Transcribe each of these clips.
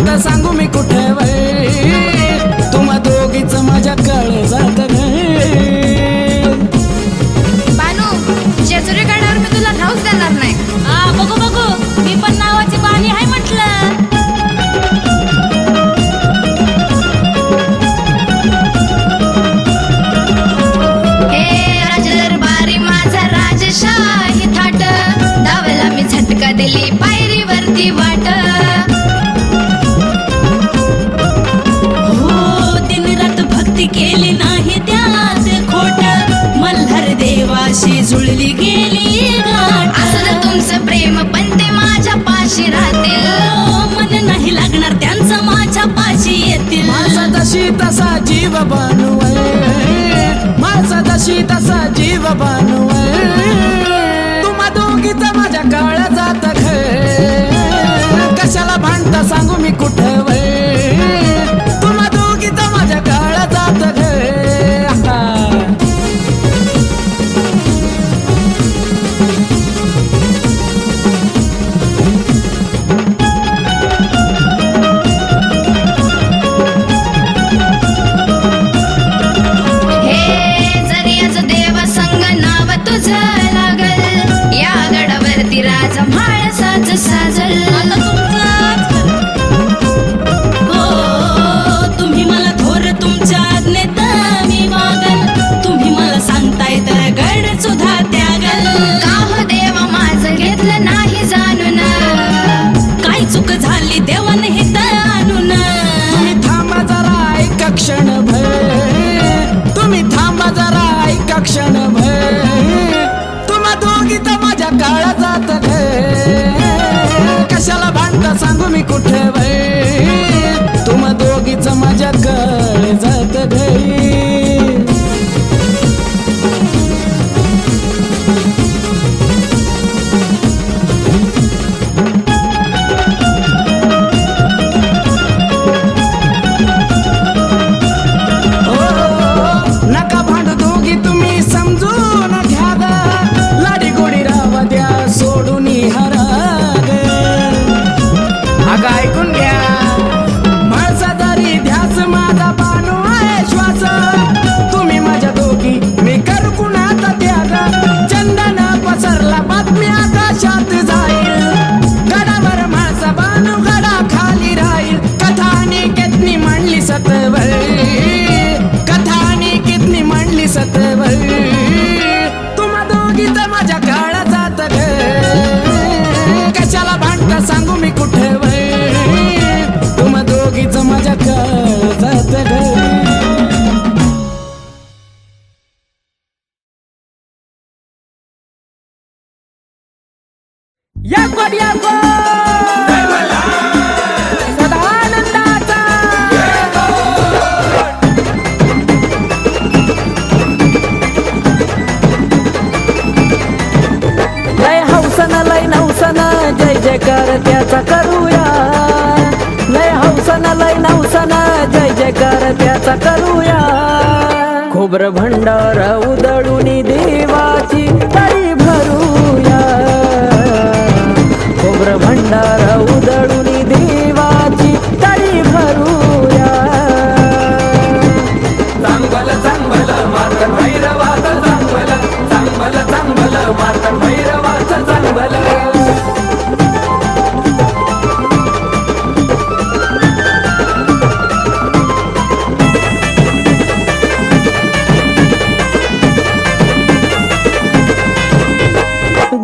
भांडत सांगू मी कुठे वय तुम्हा दोघीच माझ्या कळ जात बानू जेजुरी काढावर मी तुला नावच देणार नाही. बघू बघू मी पण नावाची बाणी आहे म्हटलं. झटका दिली पायरीवरती वाट हो दिन रात भक्ती केली नाही त्यात खोट मल्हार देवाशी जुळली गेली गाठ. असं तुमचं प्रेम पण ते माझ्या पाशी राहतील. मन नाही लागणार त्यांचं माझ्या पाशी येतील. माझा जशी तसा जीव बनवय माझा जशी तसा जीव बनवय दोघीच माझ्या काळ जात कशाला भांडता सांगू मी कुठे वय तुम्हा दोघीच माझ्या काळ जात हे जरी आज देव संग नाव तुझं राजा म्हाळसाच साजल. हो तुम्ही मला थोर तुमच्या आज्ञेत मी वागल. तुम्ही मला सांगताय तर गड सुद्धा त्यागल. का हो देवा माझं घेतलं नाही जाणून काय चूक झाली देवाने हित आणून. तुम्ही थांबा जरा ऐका क्षण भय तुम्ही थांबा जरा ऐका क्षण भय तुम्हा दोघीच माझ्या काळ जात कशाला भांडता सांगू मी कुठे वय तुम्हा दोघीच माझ्या काळ जात नका भांडू दोघी तुम्ही समजून घ्या लाडी गोडी रावा द्या सोडून हराग. अगं ऐकून घ्या माणसा जरी ध्यास माझा बानू आहे श्वास तुम्ही माझ्या दोघी मी करू कुणाचा त्याग. चंदन पसरला बातमी आकाशात जाईल गडावर माणसा बानू गडा खाली राहील. कथानी कितनी म्हणली सतवळ कथानी कितनी म्हणली सतवळ तुम्हा दोघीच माझ्या काळ जात कशाला भांडता सांगू मी कुठे वय तुम्हा दोघीच माझ्या काळ जात या सदानंदाचा लय हौसन लय नवसन जय जयकार त्याचा करूया. लय हौसन लय नवसन जय जयकार त्याचा करूया. खोबर भंडार उदळून देवाची तळी भरूया. खोबर भंडार उदळून देवाची तळी भरूया. चांगल चांगल मार्तन भैरवाचं चांगल चांगल चांगल मार्तन भैरवाचं चांगल.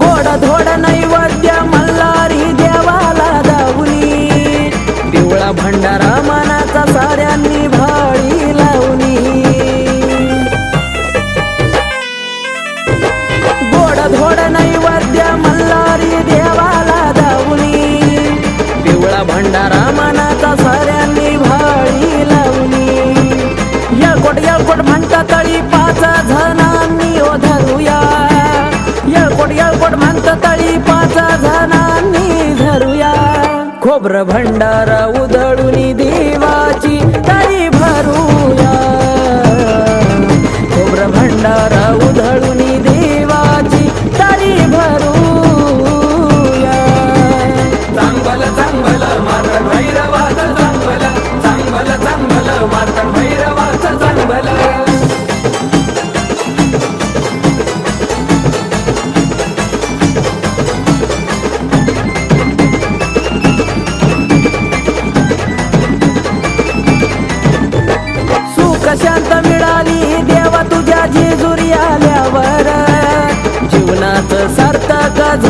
गोड धोड नैवेद्य मल्हारी देवाला दावली. पिवळा भंडारा मनाचा साऱ्यांनी भाळी लावली. गोड धोड नैवेद्य मल्हारी देवाला दावली. पिवळा भंडारा मनाचा साऱ्यांनी भाळी लावली. येळकोट म्हणता तळी 5 जणांनी ओ धरूया. येळकोट म्हणता तळी 5 जणांनी धरूया. खोबर भंडार उधळून देवाची तळी भरूया. खोबर भंडार उधळून देवाची तळी भरूया. चांगल चांगल मार्तन भैरवाचं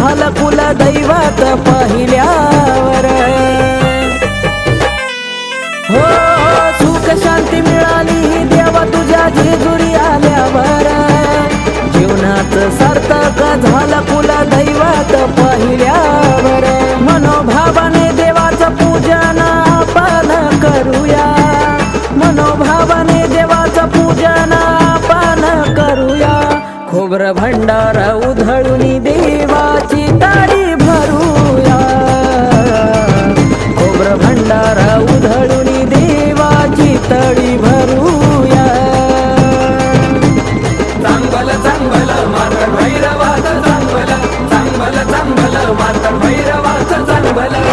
झालं कुल दैवत पाहिल्यावर. हो सुख शांती मिळाली देवा तुझ्या जेजुरी आल्यावर. जीवनात सार्थक झालं कुल दैवत पाहिल्यावर. मनोभावाने देवाचं पूजन आपण करूया. मनोभावाने देवाचं पूजन आपण करूया. खोबरं भंडारा उधळून देवाची ताळी भरूया. खोबरं भंडारा उधळून देवाची तळी भरूया. चांगलं चांगलं मातर भैरवाचं चांगलं चांगलं चांगलं मातर भैरवाचं चांगलं.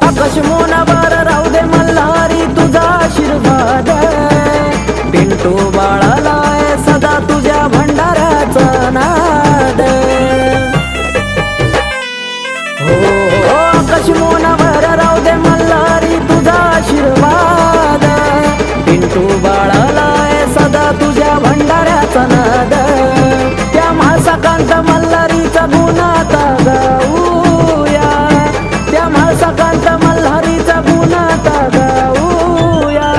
आकाशमोनावर राहू दे मल्हारी तुझा आशीर्वाद. पिंटू बाळाला सदा तुझ्या भंडाऱ्याचा नाद. हो आकाशमोनावर राहू दे मल्हारी तुझा आशीर्वाद. पिंटू बाळाला सदा तुझ्या भंडाऱ्याचा नाद. त्या म्हाळसाकांत मल्हारीचा गुणाता गाऊया. त्या म्हाळसाकांत मल्हारीचा गुणाता गाऊया.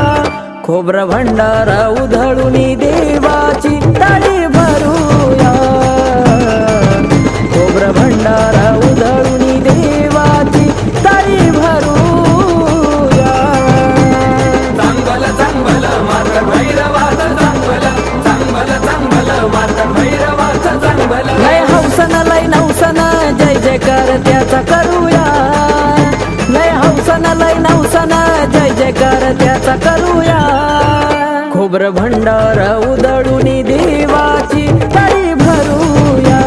खोबरं भंडारा उधळून देवाची ताळी भरूया. खोबरं भंडारा उधळून देवाची ताळी भरूया. चांगलं चांगलं मातर भैरवाचं चांगलं चांगलं चांगलं मातर भैरवाचं चांगलं. लय हौसन लय नवसन जय जयकार त्याचा करूया. लय हौसन लय नवसन जय जयकार त्याचा करूया. खोबरं भंडारा उधळून देवाची ताळी भरूया.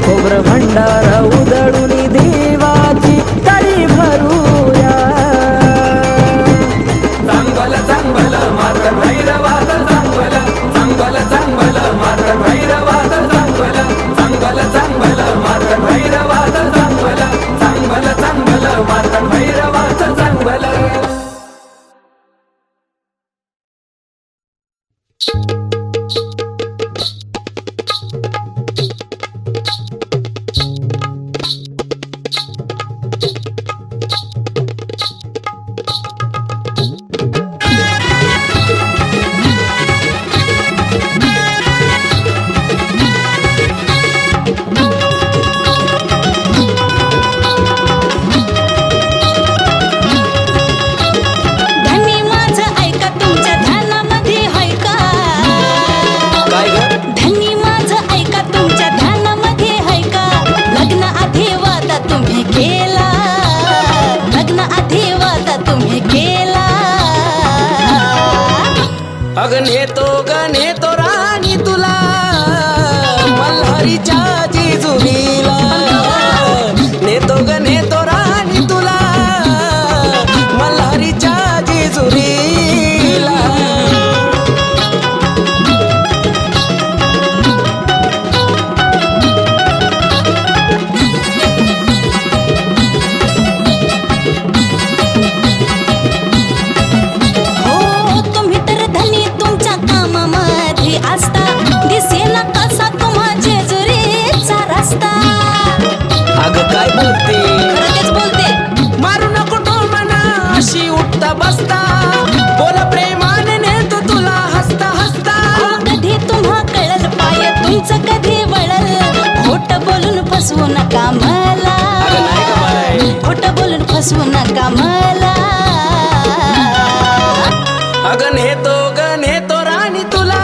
खोबरं भंडारा उधळून देवाची ताळी भरूया. चांगलं चांगलं मातर भैरवाचं चांगलं चांगलं चांगलं मातर भैरवाचं चांगलं चांगलं चांगलं मातर भैरवाचं चांगलं चांगलं चांगलं मातर भैरवाचं चांगलं. धनी माझं ऐका तुमच्या ध्यानामध्ये हाय का. काय ग धनी माझं ऐका तुमच्या ध्यानामध्ये हाय का. लग्न आधी वादा तुम्ही केला. लग्न आधी वादा तुम्ही केला. अगं नेतो राणी तुला मल्हारीच्या जेजुरीला. नेतो राणी तुला मल्हारीच्या जेजुरीला. हो तुम्ही तर धनी तुमच्या कामामध्ये असता. दिसेना कसा तुम्हा जेजुरीचा रस्ता. अगं काय बोलते खरं तेच बोलते. मारू नको टोमना अशी उठता बसता. बोल प्रेमाने नेतो तुला हसता हसता. कधी तुम्हा कळल पाय तुमचं कधी वळल. खोट बोलून फसवू नका मला. अगं नाही गं बाई. खोट बोलून फसवू नका मला. अगं नेतो राणी तुला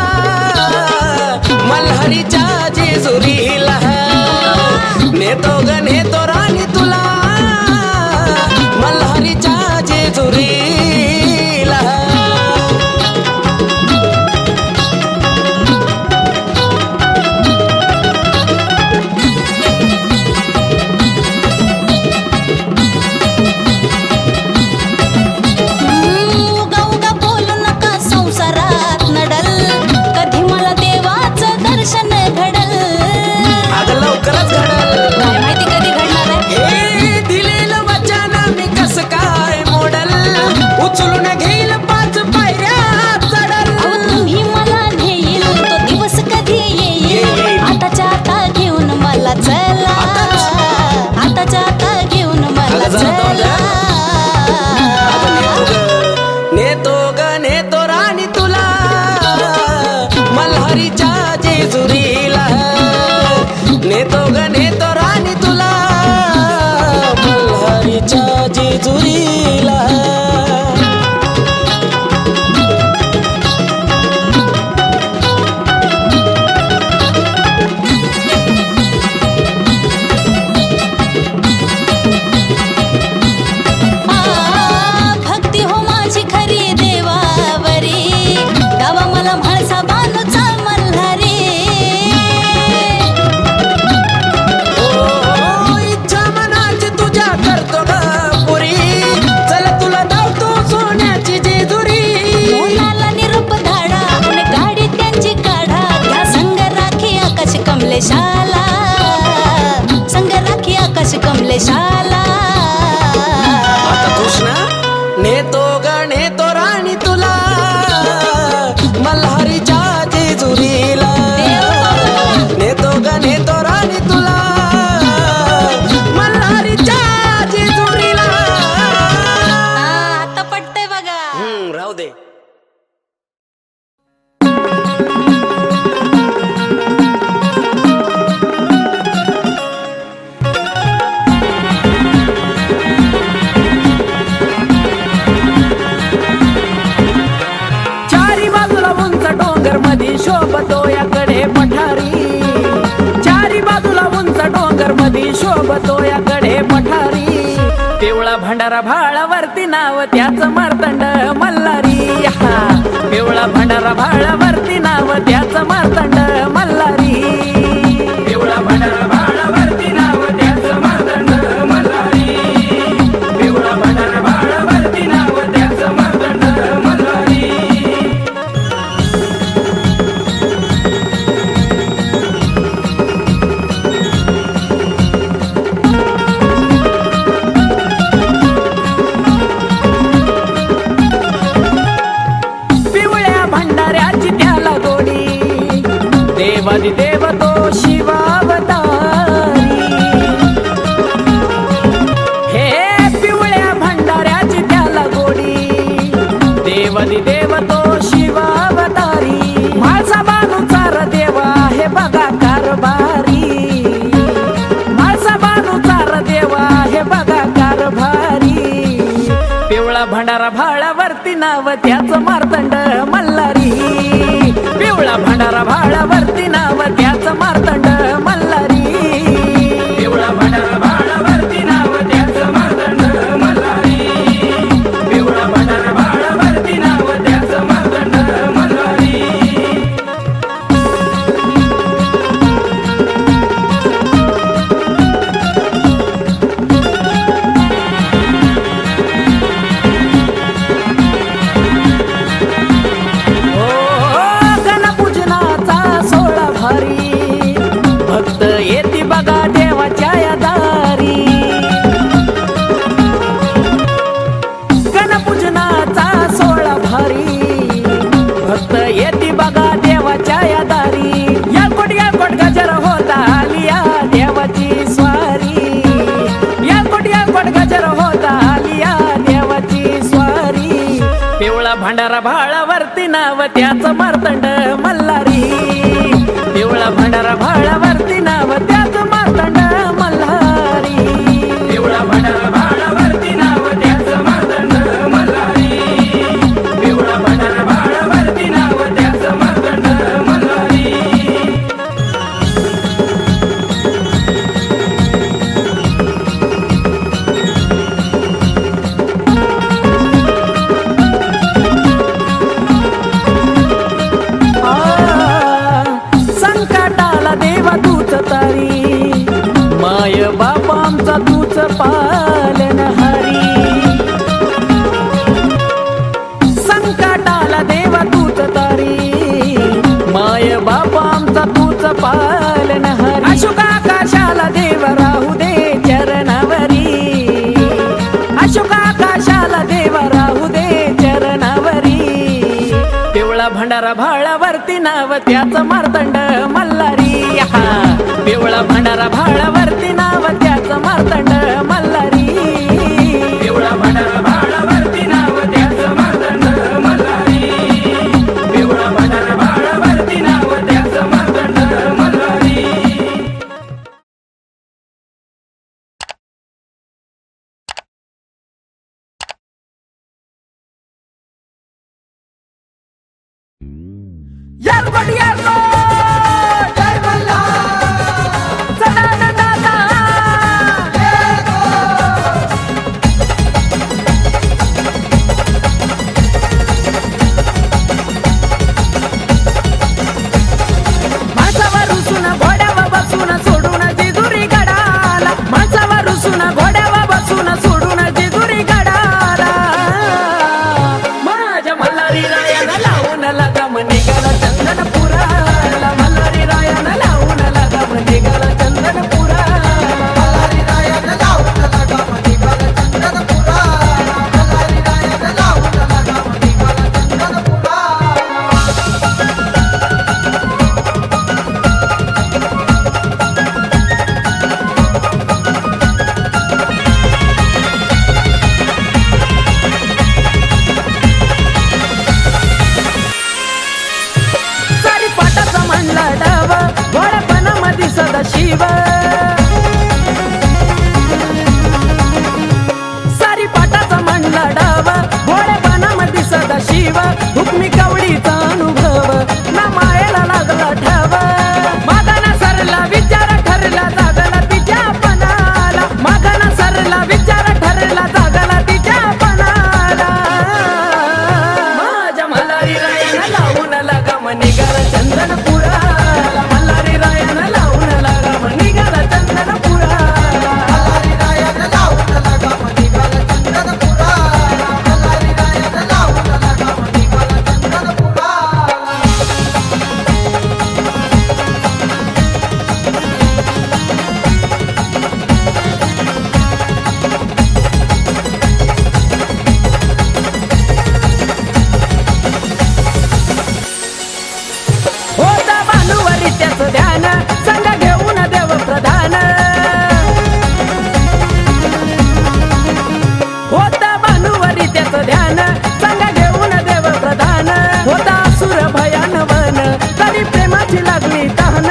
मल्हारीच्या जेजुरीला. नेतो राणी तुला मल्हारीच्या जेजुरीला. नेतो ग नेतो राणी तुला मल्हारीच्या जेजुरीला. भक्ती हो माझी खरी देवावरी, गावा मला म्हाळसा बानूचा मल्हारी. ओ इच्छा मनाची तुझ्या करतो ग पुरी, चल तुला धावतो सोन्याची जेजुरी. मोनाला निरोप धाडा उन गाडी त्यांची काढा, घ्या संग राखी आकाश कमलेशाला, संग राखी आकाश कमलेशाला. आता कृष्णा नेतो ग नेतो राणी तुला मल्हारीच्या जेजुरीला. नेतो ग नेतो राणी तुला मल्हारीच्या जेजुरीला. आता पटतंय बघा. राहू दे. चारी बाजूला उंच डोंगर मधी शोभतो याकडे पठारी. चारी बाजूला उंच डोंगर मधी शोभतो याकडे पठारी. पिवळा भंडारा भाळावरती नाव त्याचं मार्तंड मल्हारी. हा पिवळा भंडारा भाळावरती नाव त्याचं मार्तंड मल्हारी. पिवळा भंडारा भाळावरती नाव त्याचं मार्तंड मल्हारी. पिवळा भंडारा भाळावरती नाव त्याचं मार्तंड मल्हारी. पिवळ्या भंडाऱ्याची त्याला गोडी, देवादिदेव तो शिवावतारी. हे पिवळ्या भंडाऱ्याची त्याला गोडी, देवादिदेव तो शिवावतारी. म्हाळसा बानूचार देवा हे बघा कारभारी. म्हाळसा बानूचार देवा हे बघा कारभारी. पिवळा भंडारा भाळावरती नाव त्याचं मार्तंड मल्हारी. पिवळा भंडारा भाळावरती नाव त्याचं मार्तंड मल्हारी. पिवळा भंडारा भाळावरती नाव त्याचं मार्तंड मल्हारी. पिवळा भंडारा भाळावरती नाव त्याचं मार्तंड मल्हारी. ओ गणपूजनाचा सोहळा भारी, भक्त येती बघा देवाच्या या दारी. गणपूजनाचा सोहळा भारी, भक्त येती बघा देवाच्या या दारी. या कोट गजर होता आलिया देवाची स्वारी. या कोट गजर होता आलिया देवाची स्वारी. पिवळा भंडारा भाळावरती नाव त्याचं मार्तंड मल्हारी. पिवळा भंडारा भाळावरती नाव त्याचं मार्तंड मल्हारी. पिवळा भंडारा भाळावरती नाव त्याचं मार्तंड मल्हारी. पिवळा भंडारा भाळावरती नाव त्याचं मार्तंड मल्हारी. संकटाला देवा तूच तारी, माय बापा आमचा तूच पालनहारी. संकटाला देवा तूच तारी, माय बापा आमचा तूच पालनहारी. अशोका आकाशाला देव राहू दे चरणावरी. अशोका आकाशाला देव राहू दे चरणावरी. पिवळा भंडारा भाळावरती नाव त्याचं मार्तंड मल्हारी. हा पिवळा भंडारा भाळावरती नाव त्याचं मार्तंड मल्हारी. पिवळा भंडारा भाळावरती नाव त्याचं मार्तंड मल्हारी. पिवळा भंडारा भाळावरती नाव त्याचं मार्तंड मल्हारी. एअरपोर्ट एअरपोर्ट जय मल्हार सदानंद दादा माणसावर रुसून घोड्यावर बसून सोडून जेजुरी गडाला माणसावर रुसून घोड्यावर बसून सोडून जेजुरी गडाला माझ्या मल्हारी रायाला लावून लगाम निघाला चंदनपुराला मल्हारी रायाला लावून लगाम निघाला चंदनपुराला मल्हारी रायाला लावून लगाम निघाला चंदनपुराला मल्हारी रायाला लावून लगाम निघाला चंदनपुराला सारी पाटाचा म्हणला डाव घोड्यापणामध्ये सदाशिव सारी पाटाचा म्हणला डाव घोड्यापणामध्ये सदाशिव हुकमी कवडीचा अनुभव ना मायेला लागला ठाव मागाना सरला विचार ठरला जागला तिच्या पणाला मागाना सरला विचार ठरला जागला तिच्या पणाला माझ्या मल्हारी रायाला लावून लगाम निघाला चंदनपुराला मल्हारी रायाला लावून लगाम निघाला चंदनपुराला मल्हारी रायाला लावून लगाम निघाला चंदनपुराला मल्हारी रायाला लावून लगाम निघाला चंदनपुराला होता भानुवारी त्याचं ध्यान संग घेऊन देव प्रधान होता भानुवारी त्याचं ध्यान संग घेऊन देव प्रधान होता असुर भयान वन तरी प्रेमाची लागली तहान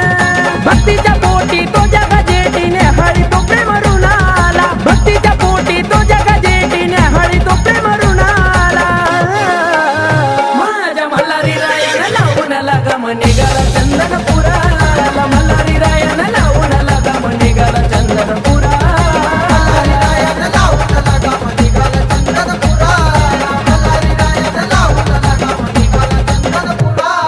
भक्तीच्या पोटी तो जग जेटीने हळी तो प्रेम रुणाला भक्तीच्या पोटी तो जग जेटीने हळी तो प्रेम रुणाला माझ्या मल्हारी रायाला लावून लगाम निघाला चंदनपुराला मल्हारी रायाला लावून लगाम निघाला चंदनपुराला मल्हारी रायाला लावून लगाम निघाला चंदनपुराला मल्हारी रायाला लावून लगाम निघाला चंदनपुराला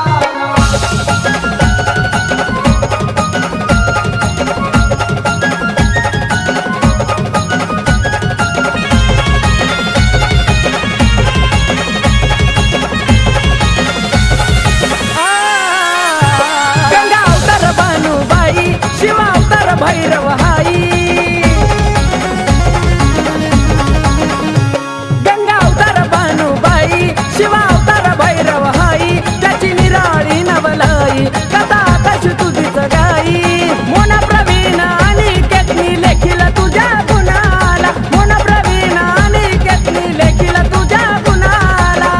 गंगा अवतार भानुबाई शिव अवतार भैरव हाई गंगा अवतार भानुबाई शिव अवतार भैरव हाई त्याची निराळी नवलाई कथा आकाश तुझीच गाई मोना प्रवीण आणि केतनी लेखील तुझ्या गुणाला मोना प्रवीण आणि केतनी लेखील तुझ्या गुणाला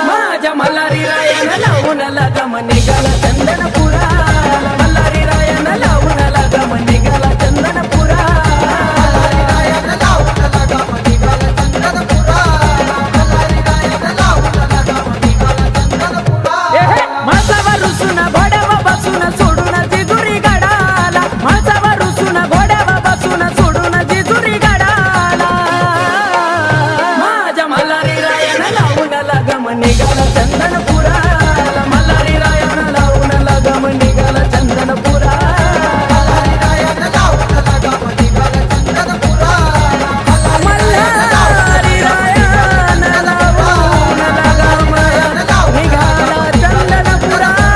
माझ्या मल्हारी रायाला लावून लगाम निघाला चंदनपुराला मल्हारी रायाला लावून लगाम निघाला चंदनपुराला मल्हारी रायाला लावून लगाम निघाला चंदनपुराला मल्हारी रायाला लावून लगाम निघाला चंदनपुराला माणसावर रुसून घोड्यावर बसून सोडून जेजुरी गडाला माणसावर रुसून घोड्यावर बसून सोडून जेजुरी गडाला माझ्या मल्हारी रायाला लावून लगाम निघाला चंदनपुराला मल्हारी रायाला लावून लगाम निघाला चंदनपुराला मल्हारी रायाला लावून लगाम निघाला चंदनपुराला मल्हारी रायाला लावून लगाम निघाला चंदनपुराला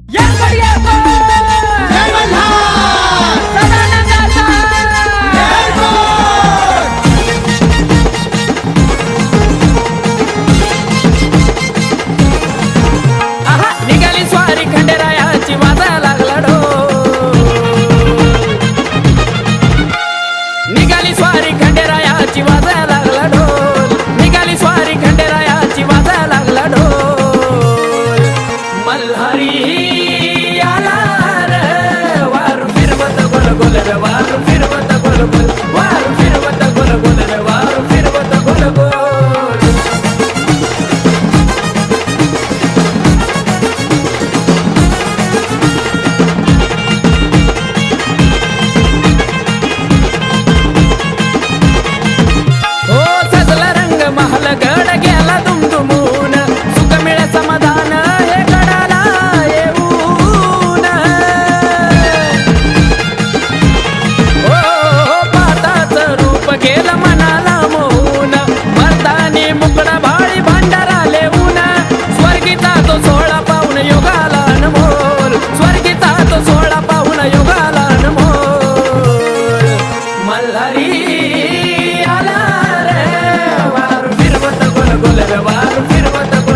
एअरपोर्ट एअरपोर्ट जय मल्हार सदानंद दादा आहा निघाली स्वारी खंडेरायाची वाजा लागला ढोल निघाली स्वारी खंडेरायाची वाजा लागला ढोल निघाली स्वारी खंडेरायाची वाजा लागला ढोल मल्हारी आला रे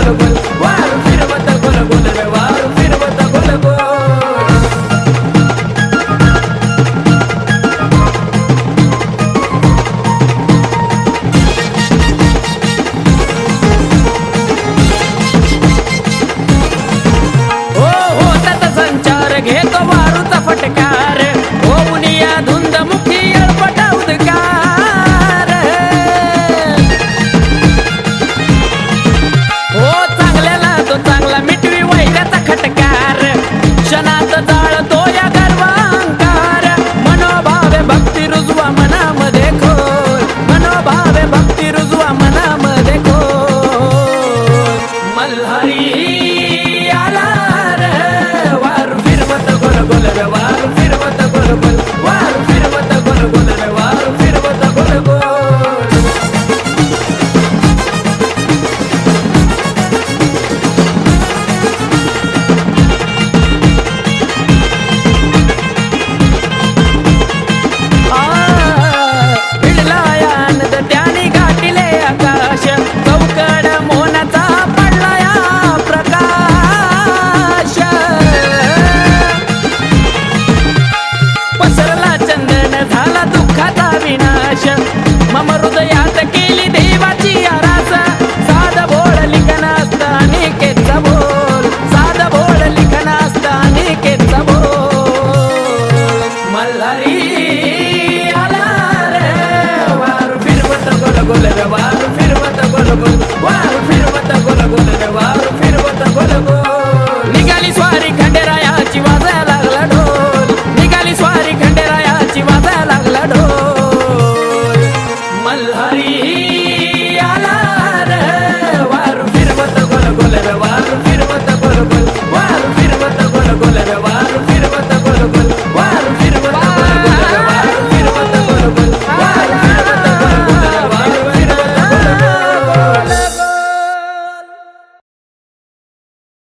गोल गोल वार फिरवत गोल गोल रे वार फिरवत गोल गोल हो हो त्याचा संचार घेतो वारूचा फटकार होऊन या धुंद मुखी अळपटा उद्गार हो चांगल्याला तो चांगला मिटवी वैराचा खटकार क्षणात जाळतो या गर्वांकार मनोभावे भक्ती रुजवा मनामध्ये खोल मनोभावे भक्ती रुजवा मनामध्ये खोल मल्हारी आला रे वार फिरवत गोल गोल रे वार फिरवत गोल गोल वार फिरवत गोल गोल रे वार फिरवत गोल गोल भिडलाय आनंद त्याने गाठिले आकाश चौकड मोनाचा पडलाया प्रकाश पसरला चंदन झाला दुःखाचा विनाश मम हृदयात